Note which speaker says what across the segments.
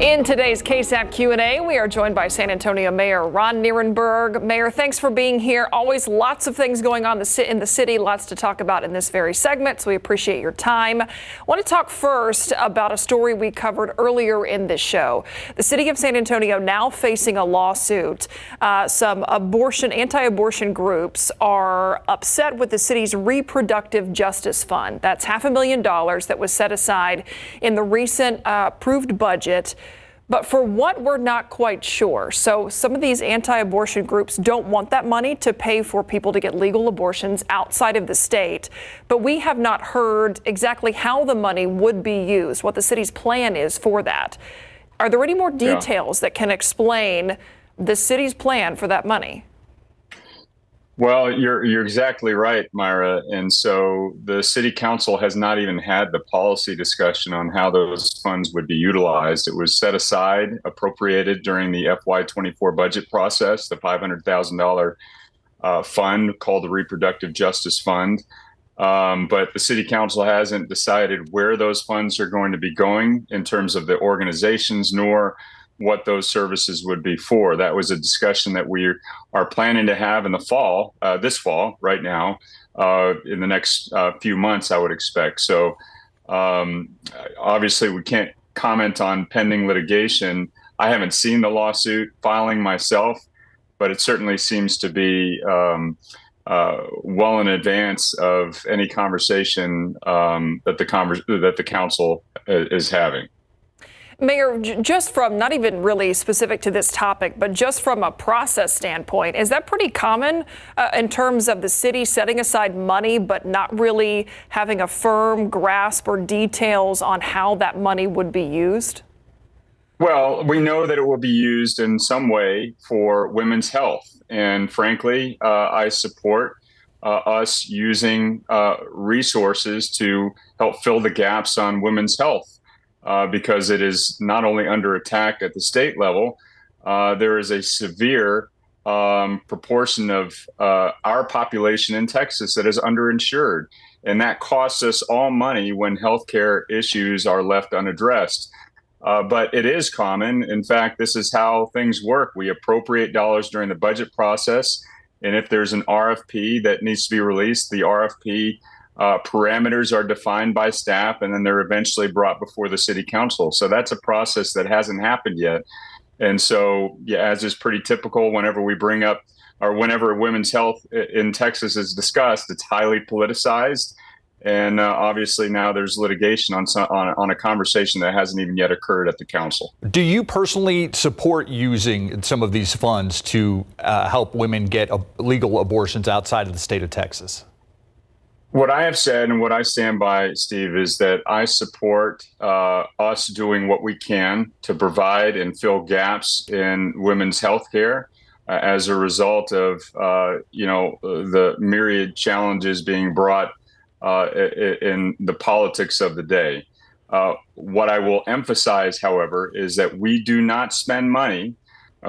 Speaker 1: In today's KSAT Q&A, we are joined by San Antonio Mayor Ron Nirenberg. Mayor, thanks for being here. Always lots of things going on in the city, lots to talk about in this very segment, so we appreciate your time. I want to talk first about a story we covered earlier in this show. The city of San Antonio now facing a lawsuit. Some anti-abortion groups are upset with the city's reproductive justice fund. That's $500,000 that was set aside in the recent approved budget. But for what, we're not quite sure. So some of these anti-abortion groups don't want that money to pay for people to get legal abortions outside of the state. But we have not heard exactly how the money would be used, what the city's plan is for that. Are there any more details that can explain the city's plan for that money?
Speaker 2: Well, you're exactly right, Myra. And so the city council has not even had the policy discussion on how those funds would be utilized. It was set aside, appropriated during the FY24 budget process, the $500,000 fund called the Reproductive Justice Fund. But the city council hasn't decided where those funds are going to be going in terms of the organizations, nor what those services would be for. That was a discussion that we are planning to have in the fall, this fall, right now, in the next few months, I would expect. So obviously we can't comment on pending litigation. I haven't seen the lawsuit filing myself, but it certainly seems to be well in advance of any conversation that the council is having.
Speaker 1: Mayor, just from not even really specific to this topic, but just from a process standpoint, is that pretty common in terms of the city setting aside money, but not really having a firm grasp or details on how that money would be used?
Speaker 2: Well, we know that it will be used in some way for women's health. And frankly, I support us using resources to help fill the gaps on women's health. Because it is not only under attack at the state level, there is a severe proportion of our population in Texas that is underinsured. And that costs us all money when healthcare issues are left unaddressed. But it is common. In fact, this is how things work. We appropriate dollars during the budget process. And if there's an RFP that needs to be released, the RFP parameters are defined by staff, and then they're eventually brought before the city council. So that's a process that hasn't happened yet. And so, yeah, as is pretty typical, whenever we bring up or whenever women's health in Texas is discussed, it's highly politicized. And obviously now there's litigation on a conversation that hasn't even yet occurred at the council.
Speaker 3: Do you personally support using some of these funds to help women get legal abortions outside of the state of Texas?
Speaker 2: What I have said and what I stand by, Steve, is that I support us doing what we can to provide and fill gaps in women's health care as a result of, the myriad challenges being brought in the politics of the day. What I will emphasize, however, is that we do not spend money.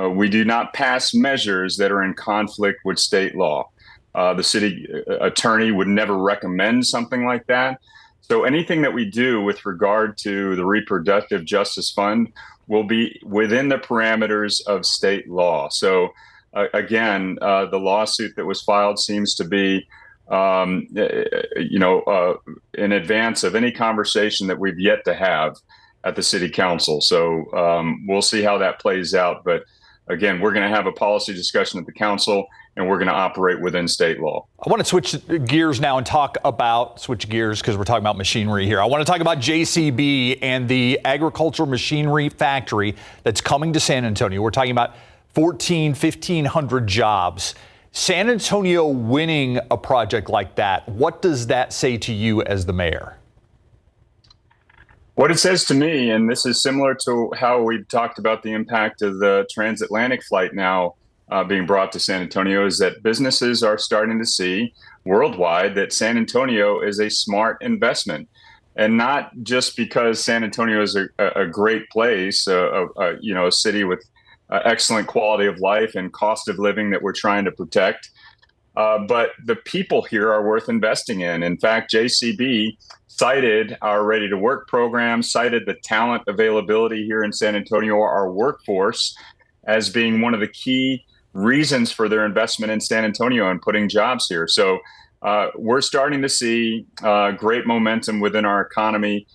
Speaker 2: We do not pass measures that are in conflict with state law. The city attorney would never recommend something like that. So anything that we do with regard to the Reproductive Justice Fund will be within the parameters of state law. So again, the lawsuit that was filed seems to be, in advance of any conversation that we've yet to have at the city council. So we'll see how that plays out. But again, we're going to have a policy discussion at the council, and we're going to operate within state law.
Speaker 3: I want to switch gears now and switch gears because we're talking about machinery here. I want to talk about JCB and the agricultural machinery factory that's coming to San Antonio. We're talking about 1,500 jobs. San Antonio winning a project like that, what does that say to you as the mayor?
Speaker 2: What it says to me, and this is similar to how we've talked about the impact of the transatlantic flight now being brought to San Antonio, is that businesses are starting to see worldwide that San Antonio is a smart investment. And not just because San Antonio is a great place, a city with excellent quality of life and cost of living that we're trying to protect, but the people here are worth investing in. In fact, JCB cited our Ready to Work program, cited the talent availability here in San Antonio, our workforce, as being one of the key reasons for their investment in San Antonio and putting jobs here. So we're starting to see great momentum within our economy.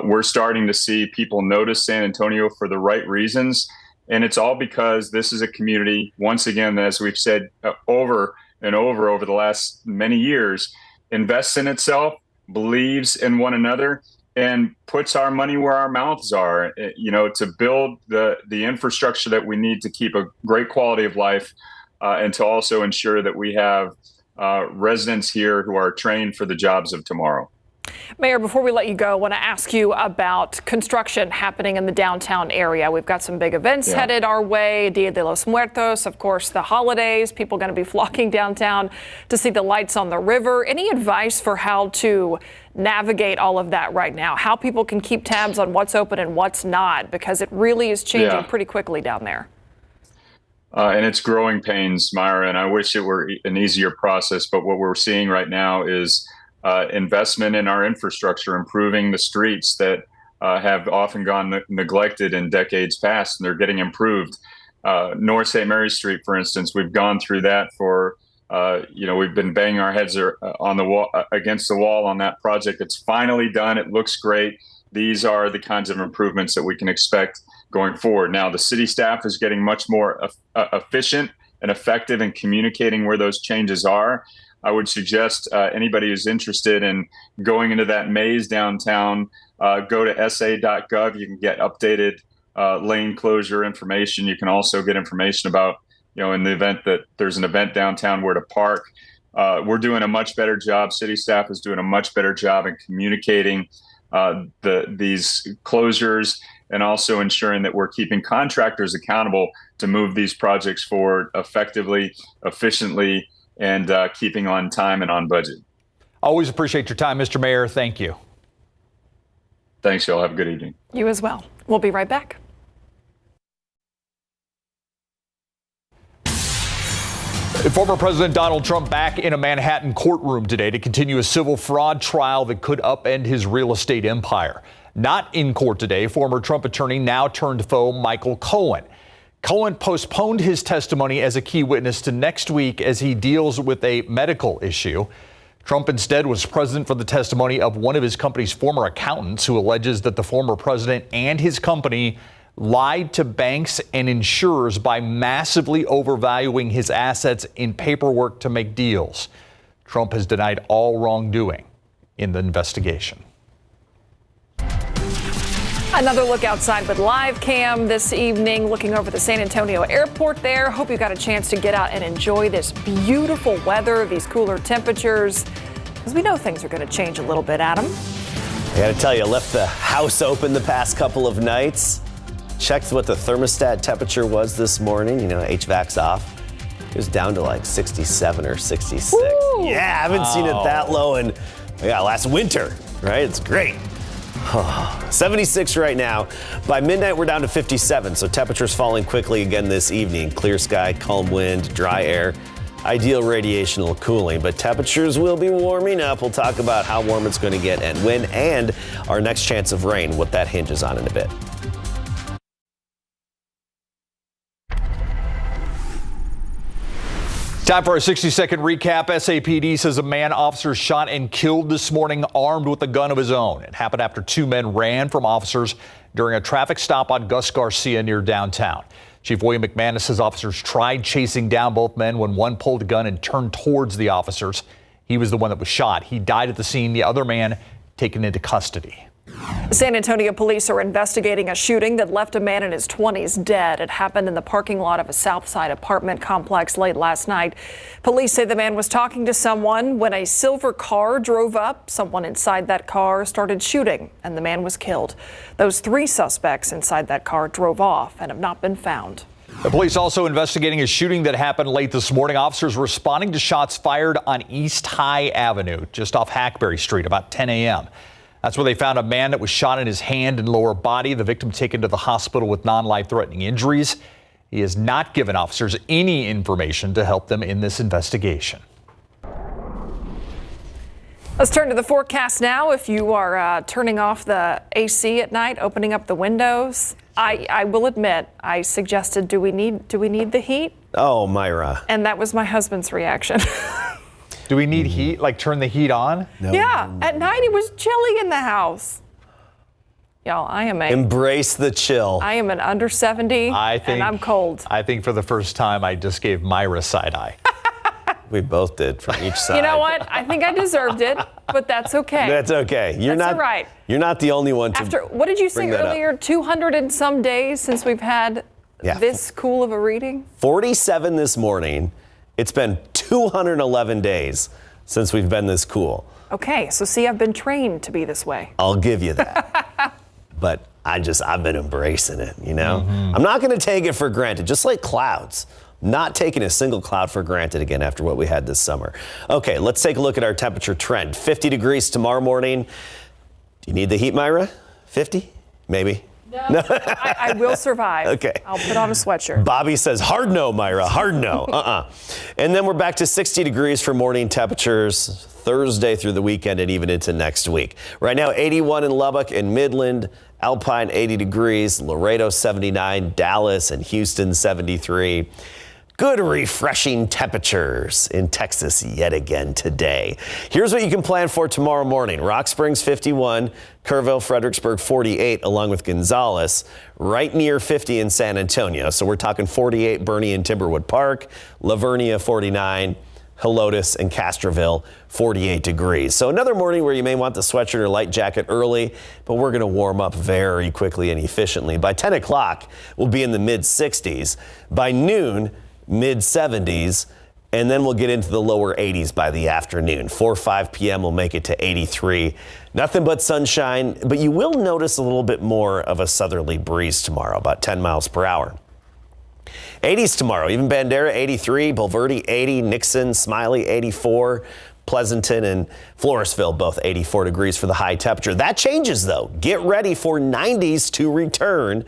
Speaker 2: We're starting to see people notice San Antonio for the right reasons. And it's all because this is a community, once again, as we've said over and over the last many years, invests in itself, believes in one another, and puts our money where our mouths are, to build the infrastructure that we need to keep a great quality of life, and to also ensure that we have residents here who are trained for the jobs of tomorrow.
Speaker 1: Mayor, before we let you go, I want to ask you about construction happening in the downtown area. We've got some big events headed our way. Dia de los Muertos, of course, the holidays. People going to be flocking downtown to see the lights on the river. Any advice for how to navigate all of that right now? How people can keep tabs on what's open and what's not? Because it really is changing pretty quickly down there.
Speaker 2: And it's growing pains, Myra, and I wish it were an easier process. But what we're seeing right now is investment in our infrastructure, improving the streets that have often gone neglected in decades past, and they're getting improved. North St. Mary's Street, for instance, we've gone through that for, we've been banging our heads on the wall, against the wall on that project. It's finally done. It looks great. These are the kinds of improvements that we can expect going forward. Now, the city staff is getting much more efficient and effective in communicating where those changes are. I would suggest anybody who's interested in going into that maze downtown, go to sa.gov. You can get updated lane closure information. You can also get information about, in the event that there's an event downtown, where to park. We're doing a much better job. City staff is doing a much better job in communicating these closures, and also ensuring that we're keeping contractors accountable to move these projects forward effectively, efficiently, and keeping on time and on budget.
Speaker 3: Always appreciate your time, Mr. Mayor. Thank you.
Speaker 2: Thanks, y'all. Have a good evening.
Speaker 1: You as well. We'll be right back.
Speaker 3: Former President Donald Trump back in a Manhattan courtroom today to continue a civil fraud trial that could upend his real estate empire. Not in court today, former Trump attorney, now turned foe, Michael Cohen. Cohen postponed his testimony as a key witness to next week as he deals with a medical issue. Trump instead was present for the testimony of one of his company's former accountants, who alleges that the former president and his company lied to banks and insurers by massively overvaluing his assets in paperwork to make deals. Trump has denied all wrongdoing in the investigation.
Speaker 1: Another look outside with live cam this evening, looking over the San Antonio airport there. Hope you got a chance to get out and enjoy this beautiful weather, these cooler temperatures, because we know things are going to change a little bit, Adam.
Speaker 4: I got to tell you, I left the house open the past couple of nights. Checked what the thermostat temperature was this morning. HVAC's off. It was down to like 67 or 66.
Speaker 1: Woo!
Speaker 4: Yeah, I haven't seen it that low in last winter, right? It's great. 76 right now. By midnight, we're down to 57, so temperatures falling quickly again this evening. Clear sky, calm wind, dry air. Ideal radiational cooling, but temperatures will be warming up. We'll talk about how warm it's going to get and when, and our next chance of rain, what that hinges on in a bit.
Speaker 3: Time for a 60-second recap. SAPD says a man officers shot and killed this morning armed with a gun of his own. It happened after two men ran from officers during a traffic stop on Gus Garcia near downtown. Chief William McManus says officers tried chasing down both men when one pulled a gun and turned towards the officers. He was the one that was shot. He died at the scene. The other man taken into custody.
Speaker 1: San Antonio police are investigating a shooting that left a man in his 20s dead. It happened in the parking lot of a Southside apartment complex late last night. Police say the man was talking to someone when a silver car drove up. Someone inside that car started shooting, and the man was killed. Those three suspects inside that car drove off and have not been found.
Speaker 3: The police also investigating a shooting that happened late this morning. Officers responding to shots fired on East High Avenue, just off Hackberry Street, about 10 a.m. That's where they found a man that was shot in his hand and lower body. The victim taken to the hospital with non-life-threatening injuries. He has not given officers any information to help them in this investigation.
Speaker 1: Let's turn to the forecast now. If you are turning off the AC at night, opening up the windows, I will admit, I suggested, do we need the heat?
Speaker 4: Oh, Myra.
Speaker 1: And that was my husband's reaction.
Speaker 3: Do we need heat? Like turn the heat on?
Speaker 4: No.
Speaker 1: Yeah, at night it was chilly in the house. Y'all,
Speaker 4: Embrace the chill.
Speaker 1: I am an under 70 and I'm cold.
Speaker 3: I think for the first time I just gave Myra side eye.
Speaker 4: We both did from each side.
Speaker 1: You know what? I think I deserved it, but that's okay.
Speaker 4: That's okay.
Speaker 1: That's all right.
Speaker 4: You're not the only one to
Speaker 1: After, what did you say
Speaker 4: bring that
Speaker 1: earlier?
Speaker 4: up.
Speaker 1: 200 and some days since we've had this cool of a reading?
Speaker 4: 47 this morning. It's been 211 days since we've been this cool.
Speaker 1: Okay, so see, I've been trained to be this way.
Speaker 4: I'll give you that. But I've been embracing it, you know? I'm not going to take it for granted, just like clouds. Not taking a single cloud for granted again after what we had this summer. Okay, let's take a look at our temperature trend. 50 degrees tomorrow morning. Do you need the heat, Myra? 50? Maybe.
Speaker 1: No. I will survive.
Speaker 4: Okay.
Speaker 1: I'll put on a sweatshirt.
Speaker 4: Bobby says, hard no, Myra, hard no. And then we're back to 60 degrees for morning temperatures Thursday through the weekend and even into next week. Right now, 81 in Lubbock and Midland, Alpine 80 degrees, Laredo 79, Dallas and Houston 73. Good refreshing temperatures in Texas yet again today. Here's what you can plan for tomorrow morning. Rock Springs 51, Kerrville, Fredericksburg 48, along with Gonzales, right near 50 in San Antonio. So we're talking 48 Bernie and Timberwood Park, Lavernia 49, Helotes and Castroville 48 degrees. So another morning where you may want the sweatshirt or light jacket early, but we're going to warm up very quickly and efficiently. By 10 o'clock, we'll be in the mid 60s. By noon, mid 70s, and then we'll get into the lower 80s by the afternoon. 4 or 5 p.m. we'll make it to 83. Nothing but sunshine, but you will notice a little bit more of a southerly breeze tomorrow, about 10 miles per hour. 80s tomorrow, even Bandera 83, Bulverde 80, Nixon, Smiley 84, Pleasanton and Floresville both 84 degrees for the high temperature. That changes though. Get ready for 90s to return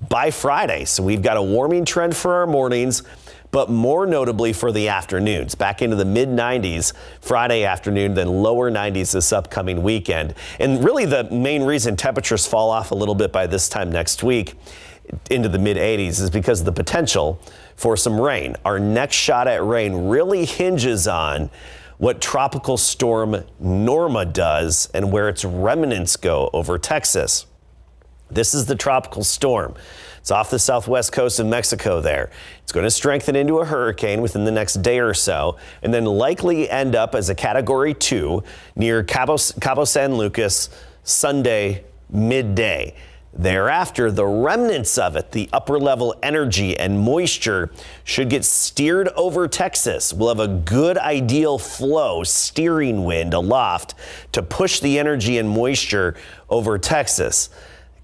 Speaker 4: by Friday. So we've got a warming trend for our mornings, but more notably for the afternoons, back into the mid 90s Friday afternoon, then lower 90s this upcoming weekend. And really the main reason temperatures fall off a little bit by this time next week into the mid 80s is because of the potential for some rain. Our next shot at rain really hinges on what Tropical Storm Norma does and where its remnants go over Texas. This is the tropical storm. It's off the southwest coast of Mexico there. It's going to strengthen into a hurricane within the next day or so, and then likely end up as a Category 2 near Cabo San Lucas Sunday midday. Thereafter, the remnants of it, the upper level energy and moisture, should get steered over Texas. We'll have a good ideal flow, steering wind aloft to push the energy and moisture over Texas.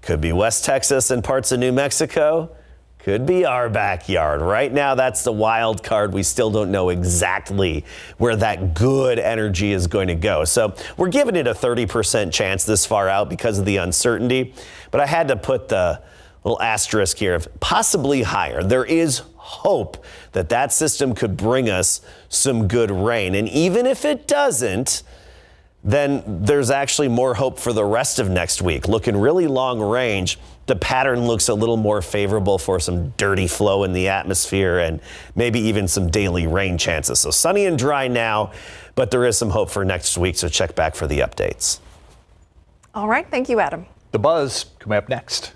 Speaker 4: Could be West Texas and parts of New Mexico. Could be our backyard. Right now, that's the wild card. We still don't know exactly where that good energy is going to go. So we're giving it a 30% chance this far out because of the uncertainty. But I had to put the little asterisk here of possibly higher. There is hope that that system could bring us some good rain. And even if it doesn't, then there's actually more hope for the rest of next week. Looking really long range, the pattern looks a little more favorable for some dirty flow in the atmosphere and maybe even some daily rain chances. So sunny and dry now, but there is some hope for next week, so check back for the updates.
Speaker 1: All right, thank you, Adam.
Speaker 3: The Buzz coming up next.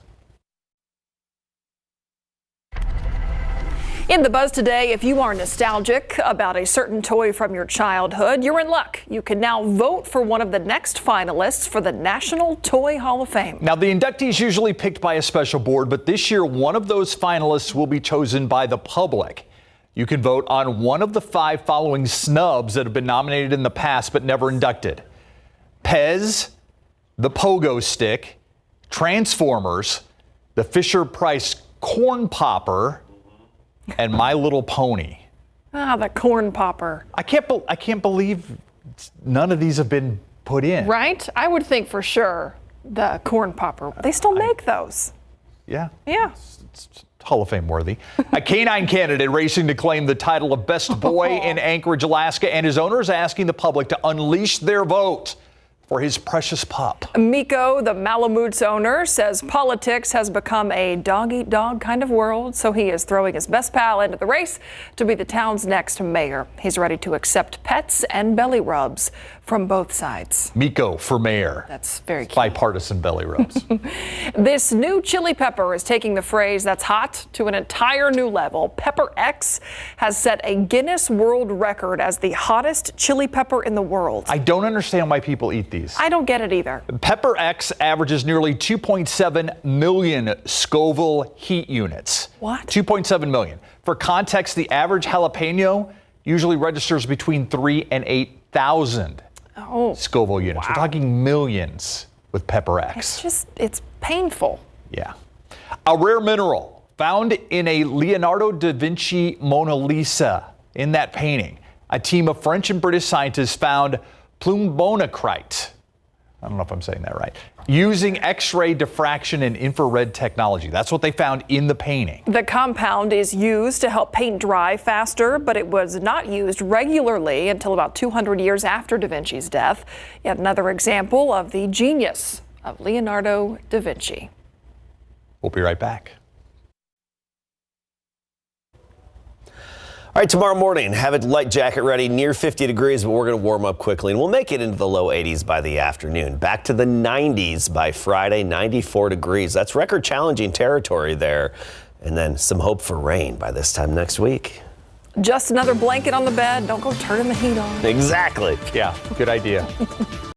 Speaker 1: In the Buzz today, if you are nostalgic about a certain toy from your childhood, you're in luck. You can now vote for one of the next finalists for the National Toy Hall of Fame.
Speaker 3: Now, the inductees usually picked by a special board, but this year, one of those finalists will be chosen by the public. You can vote on one of the 5 following snubs that have been nominated in the past but never inducted: Pez, the Pogo Stick, Transformers, the Fisher-Price Corn Popper, and My Little Pony.
Speaker 1: Ah, the corn popper.
Speaker 3: I can't believe none of these have been put in.
Speaker 1: Right? I would think for sure the corn popper. They still make those.
Speaker 3: Yeah.
Speaker 1: Yeah.
Speaker 3: It's Hall of Fame worthy. A canine candidate racing to claim the title of best boy in Anchorage, Alaska, and his owners asking the public to unleash their vote for his precious pup.
Speaker 1: Miko, the Malamutes owner, says politics has become a dog-eat-dog kind of world, so he is throwing his best pal into the race to be the town's next mayor. He's ready to accept pets and belly rubs from both sides.
Speaker 3: Miko for mayor.
Speaker 1: That's very cute.
Speaker 3: Bipartisan belly rubs.
Speaker 1: This new chili pepper is taking the phrase "that's hot" to an entire new level. Pepper X has set a Guinness World Record as the hottest chili pepper in the world.
Speaker 3: I don't understand why people eat these.
Speaker 1: I don't get it either.
Speaker 3: Pepper X averages nearly 2.7 million Scoville heat units.
Speaker 1: What?
Speaker 3: 2.7 million. For context, the average jalapeno usually registers between 3,000 and 8,000 Scoville units. We're talking millions with Pepper X.
Speaker 1: It's painful.
Speaker 3: Yeah. A rare mineral found in a Leonardo da Vinci Mona Lisa. In that painting, a team of French and British scientists found plumbonacrite. I don't know if I'm saying that right. Using X-ray diffraction and infrared technology. That's what they found in the painting.
Speaker 1: The compound is used to help paint dry faster, but it was not used regularly until about 200 years after Da Vinci's death. Yet another example of the genius of Leonardo da Vinci.
Speaker 3: We'll be right back.
Speaker 4: All right, tomorrow morning, have a light jacket ready, near 50 degrees, but we're going to warm up quickly, and we'll make it into the low 80s by the afternoon. Back to the 90s by Friday, 94 degrees. That's record challenging territory there. And then some hope for rain by this time next week.
Speaker 1: Just another blanket on the bed. Don't go turning the heat on.
Speaker 4: Exactly.
Speaker 3: Yeah, good idea.